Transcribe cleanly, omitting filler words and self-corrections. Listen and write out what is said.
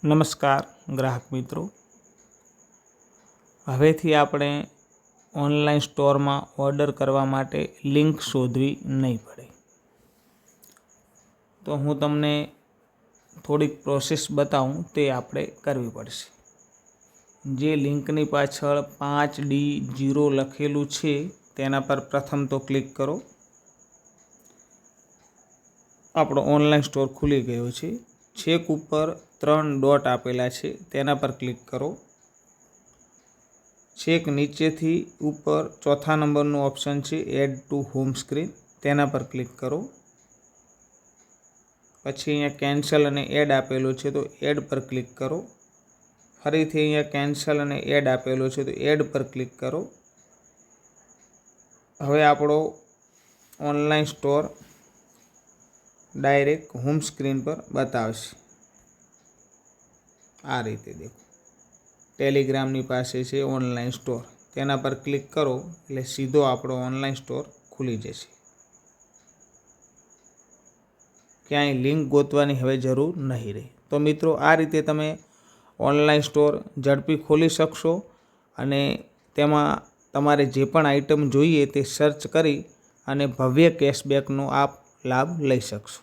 નમસ્કાર ગ્રાહક મિત્રો, હવેથી આપણે ઓનલાઈન સ્ટોરમાં ઓર્ડર કરવા માટે લિંક શોધવી નહીં પડે. તો હું તમને થોડીક પ્રોસેસ બતાવું તે આપણે કરવી પડશે. જે લિંકની પાછળ 5D0 લખેલું છે તેના પર પ્રથમ તો ક્લિક કરો. આપણો ઓનલાઈન સ્ટોર ખુલી ગયો છે. છેક ઉપર 3 ડોટ આપેલા છે તેના પર ક્લિક કરો. છેક નીચેથી ઉપર ચોથા નંબરનું ઓપ્શન છે એડ ટુ હોમ સ્ક્રીન, તેના પર ક્લિક કરો. પછી અહીંયા કેન્સલ અને એડ આપેલું છે તો એડ પર ક્લિક કરો. ફરીથી અહીંયા કેન્સલ અને એડ આપેલો છે તો એડ પર ક્લિક કરો. હવે આપણો online store direct home screen પર બતાવશે. આ રીતે દેખો, ટેલિગ્રામની પાસે છે ઓનલાઈન સ્ટોર, તેના પર ક્લિક કરો એટલે સીધો આપણો ઓનલાઈન સ્ટોર ખુલી જશે. ક્યાંય લિંક ગોતવાની હવે જરૂર નહીં રહે. તો મિત્રો, આ રીતે તમે ઓનલાઈન સ્ટોર ઝડપી ખોલી શકશો અને તેમાં તમારે જે પણ આઇટમ જોઈએ તે સર્ચ કરી અને ભવ્ય કેશબેકનો આપ લાભ લઈ શકશો.